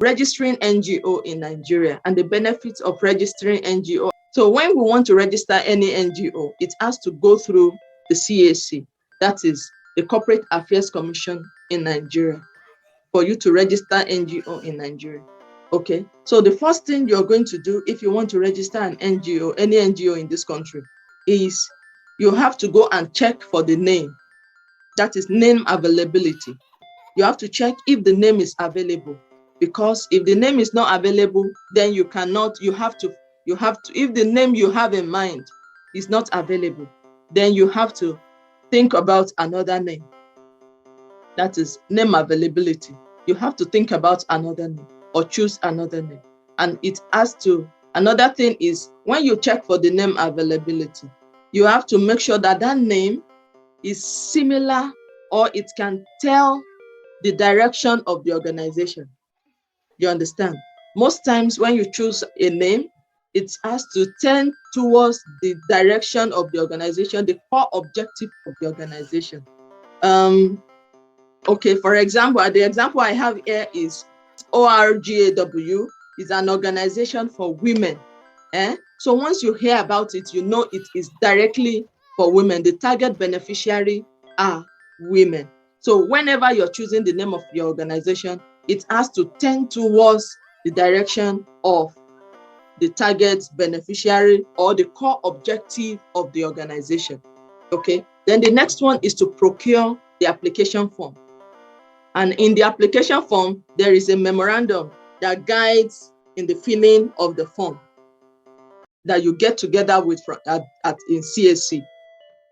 registering NGO in Nigeria and the benefits of registering NGO. So when we want to register any NGO, it has to go through the CAC, that is the Corporate Affairs Commission in Nigeria, for you to register NGO in Nigeria. Okay, so the first thing you're going to do if you want to register an NGO, any NGO in this country, is you have to go and check for the name. That is name availability. You have to check if the name is available, because if the name is not available, then you have to, if the name you have in mind is not available, then you have to think about another name. That is name availability. You have to think about another name or choose another name. And it has to, another thing is when you check for the name availability, you have to make sure that that name is similar or it can tell the direction of the organization. You understand? Most times when you choose a name, it has to tend towards the direction of the organization, the core objective of the organization. Okay, for example, the example I have here is ORGAW is an organization for women. So once you hear about it, you know it is directly for women. The target beneficiary are women. So whenever you're choosing the name of your organization, it has to tend towards the direction of the target beneficiary or the core objective of the organization. Okay, then the next one is to procure the application form. And in the application form, there is a memorandum that guides in the filling of the form that you get together with in CAC.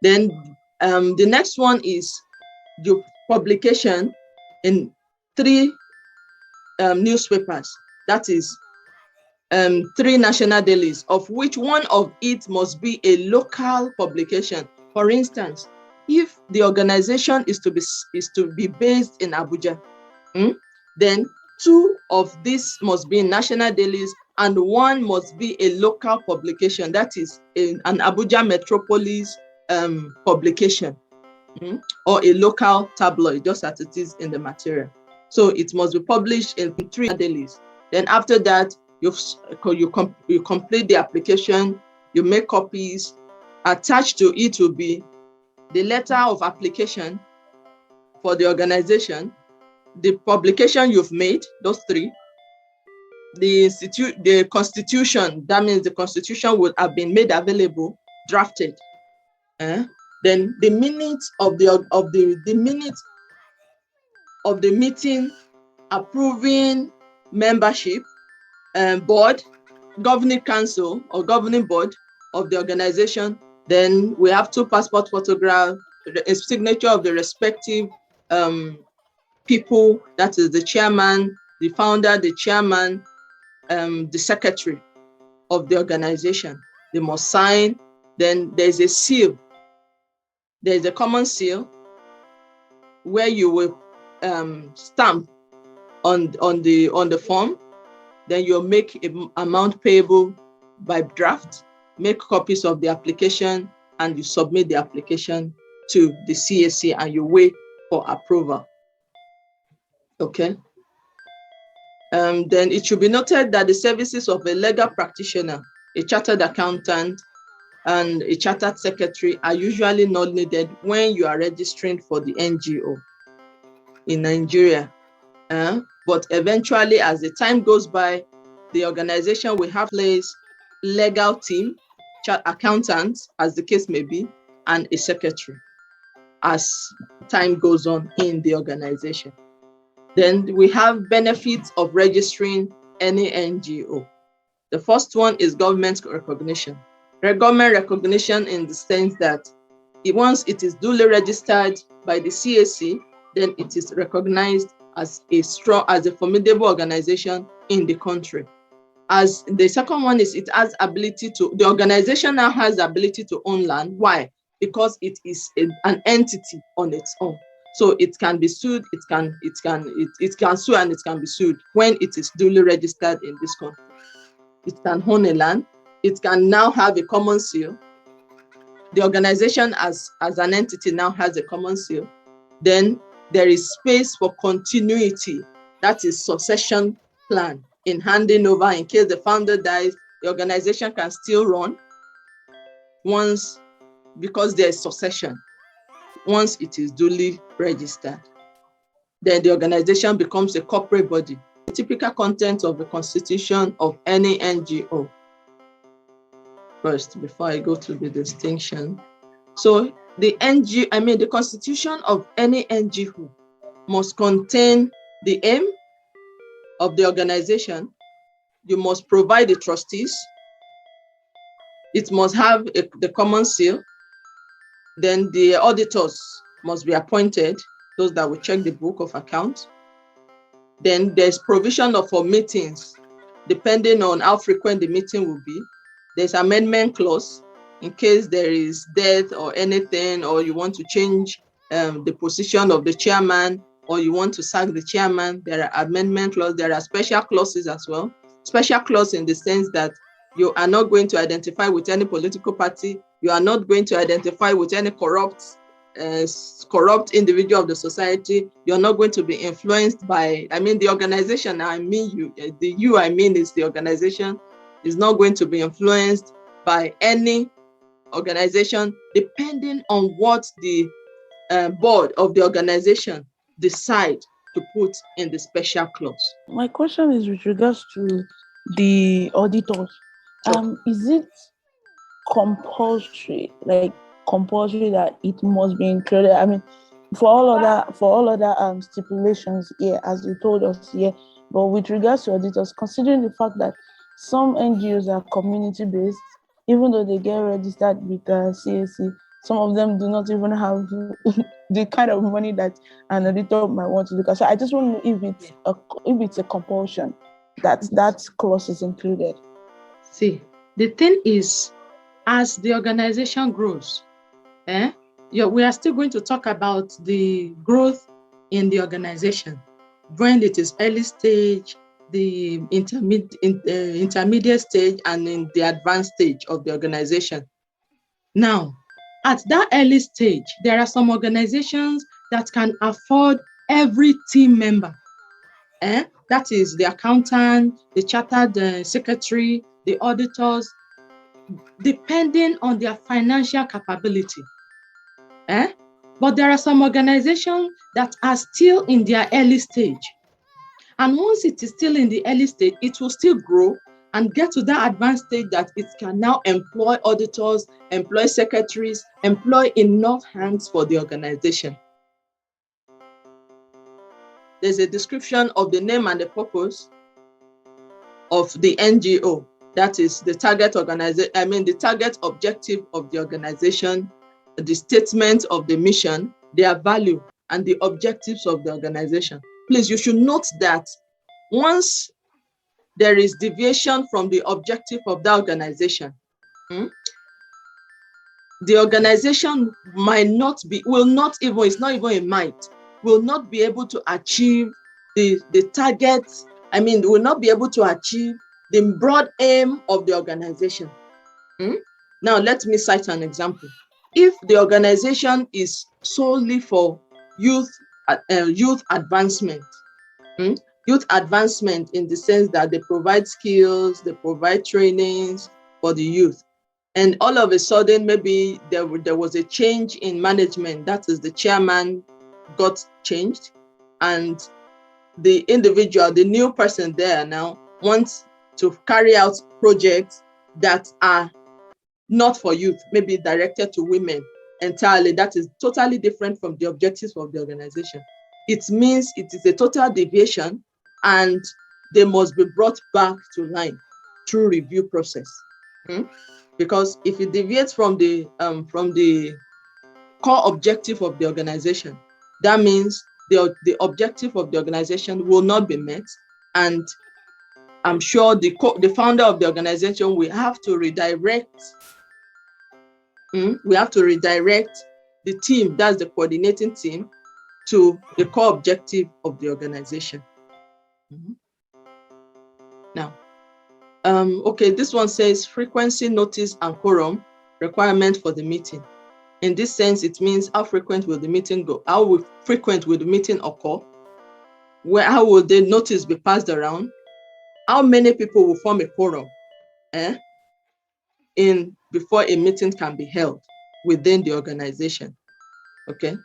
Then the next one is your publication in 3 newspapers. That is 3 national dailies, of which one of it must be a local publication. For instance, if the organization is to be based in Abuja, then 2 of these must be national dailies and 1 must be a local publication, that is an Abuja metropolis publication, or a local tabloid, just as it is in the material. So it must be published in 3 dailies. Then after that, you complete the application, you make copies. Attached to it will be the letter of application for the organization, the publication you've made, those 3, the constitution, that means the constitution would have been made available, drafted. Then the minutes of the minutes of the meeting approving membership, board, governing council or governing board of the organization. Then we have 2 passport photographs, a signature of the respective people, that is the chairman, the founder, the chairman, the secretary of the organization. They must sign. Then there's a seal. There's a common seal where you will stamp on the form. Then you'll make an amount payable by draft, make copies of the application, and you submit the application to the CAC and you wait for approval. Okay. Then it should be noted that the services of a legal practitioner, a chartered accountant, and a chartered secretary are usually not needed when you are registering for the NGO in Nigeria. But eventually, as the time goes by, the organization will have place legal team, accountants, as the case may be, and a secretary as time goes on in the organization. Then we have benefits of registering any NGO. The first one is government recognition. Government recognition in the sense that once it is duly registered by the CAC, then it is recognized as a formidable organization in the country. As the second one is it has ability to, the organization now has the ability to own land. Why? Because it is an entity on its own. So it can be sued, it can sue and it can be sued when it is duly registered in this country. It can own a land, it can now have a common seal. The organization as an entity now has a common seal. Then there is space for continuity, that is succession plan in handing over in case the founder dies. The organization can still run once, because there's succession. Once it is duly registered, then the organization becomes a corporate body. The typical content of the constitution of any NGO. First, before I go to the distinction. So the constitution of any NGO must contain the aim of the organization. You must provide the trustees. It must have the common seal. Then the auditors must be appointed, those that will check the book of accounts. Then there's provision for meetings, depending on how frequent the meeting will be. There's amendment clause in case there is death or anything, or you want to change the position of the chairman, or you want to sack the chairman. There are amendment clauses. There are special clauses as well. Special clause in the sense that you are not going to identify with any political party. You are not going to identify with any corrupt individual of the society. You're not going to be influenced by, the organization. Is the organization is not going to be influenced by any organization, depending on what the board of the organization decide to put in the special clause. My question is with regards to the auditors. Sure. Is it compulsory that it must be included? For all other stipulations here, as you told us here, but with regards to auditors, considering the fact that some NGOs are community-based, even though they get registered with CAC, some of them do not even have the kind of money that an auditor might want to look at. So I just want to know if it's a compulsion that clause is included. See, the thing is, as the organization grows, we are still going to talk about the growth in the organization when it is early stage, the intermediate stage, and in the advanced stage of the organization. Now, at that early stage, there are some organizations that can afford every team member. That is the accountant, the chartered secretary, the auditors, depending on their financial capability. But there are some organizations that are still in their early stage. And once it is still in the early stage, it will still grow and get to that advanced stage that it can now employ auditors, employ secretaries, employ enough hands for the organization. There's a description of the name and the purpose of the NGO. That is the target the target objective of the organization, the statement of the mission, their value, and the objectives of the organization. Please, you should note that once there is deviation from the objective of the organization, the organization will not be able to achieve the target. Will not be able to achieve the broad aim of the organization. Now, let me cite an example. If the organization is solely for youth advancement, youth advancement in the sense that they provide skills, they provide trainings for the youth, and all of a sudden, maybe there was a change in management, that is, the chairman got changed, and the individual, the new person there now, wants to carry out projects that are not for youth, maybe directed to women entirely. That is totally different from the objectives of the organization. It means it is a total deviation, and they must be brought back to line through review process. Because if it deviates from the core objective of the organization, that means the objective of the organization will not be met, and I'm sure the founder of the organization will have to redirect. We have to redirect the team, that's the coordinating team, to the core objective of the organization. Now, this one says frequency, notice, and quorum requirement for the meeting. In this sense, it means how frequent will the meeting go? How frequent will the meeting occur? How will the notice be passed around? how many people will form a quorum before a meeting can be held within the organization. Okay.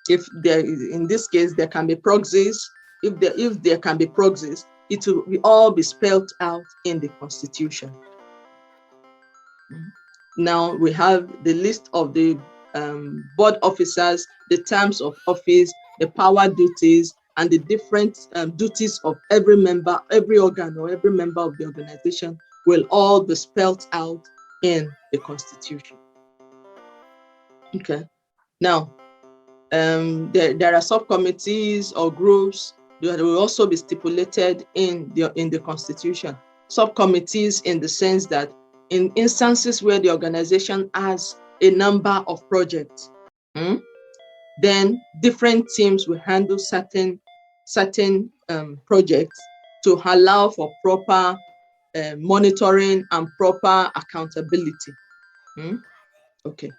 If there is, in this case, there can be proxies. If there can be proxies, it will all be spelled out in the Constitution. Now we have the list of the board officers, the terms of office, the power duties, and the different duties of every member, every organ, or every member of the organization will all be spelled out in the Constitution. Okay. Now, there are subcommittees or groups that will also be stipulated in the Constitution. Subcommittees in the sense that in instances where the organization has a number of projects, then different teams will handle certain projects to allow for proper monitoring and proper accountability. Okay.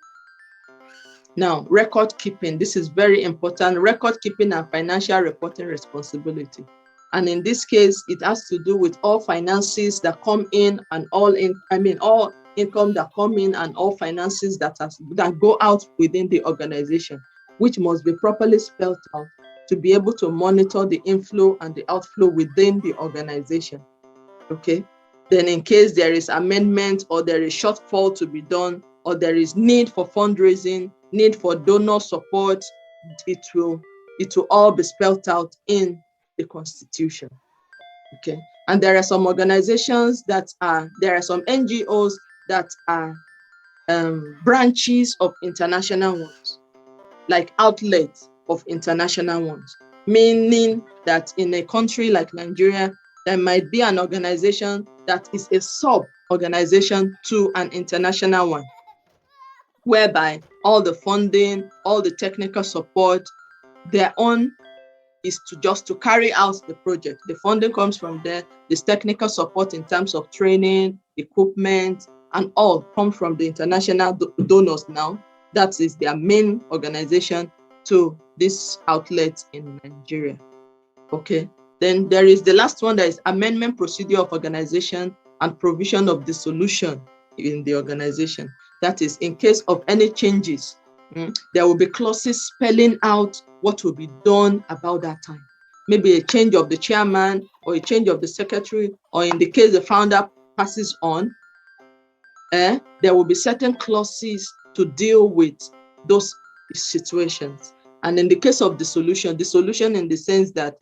Now, record keeping, this is very important. Record keeping and financial reporting responsibility. And in this case, it has to do with all finances that come in and all income that come in and all finances that go out within the organization, which must be properly spelled out to be able to monitor the inflow and the outflow within the organization. Okay. Then in case there is amendment or there is shortfall to be done, or there is need for fundraising, need for donor support, it will all be spelled out in the Constitution. Okay. And there are some organizations there are some NGOs that are branches of international ones, like outlets of international ones, meaning that in a country like Nigeria, there might be an organization that is a sub-organization to an international one, whereby all the funding, all the technical support, their own is to carry out the project. The funding comes from there. This technical support in terms of training, equipment, and all come from the international donors now. That is their main organization to this outlet in Nigeria. Okay. Then there is the last one, that is amendment procedure of organization and provision of dissolution in the organization. That is, in case of any changes, there will be clauses spelling out what will be done about that time. Maybe a change of the chairman or a change of the secretary, or in the case the founder passes on, there will be certain clauses to deal with those situations. And in the case of dissolution in the sense that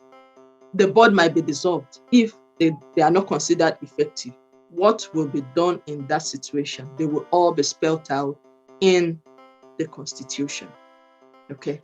the board might be dissolved if they are not considered effective. What will be done in that situation? They will all be spelled out in the Constitution. Okay.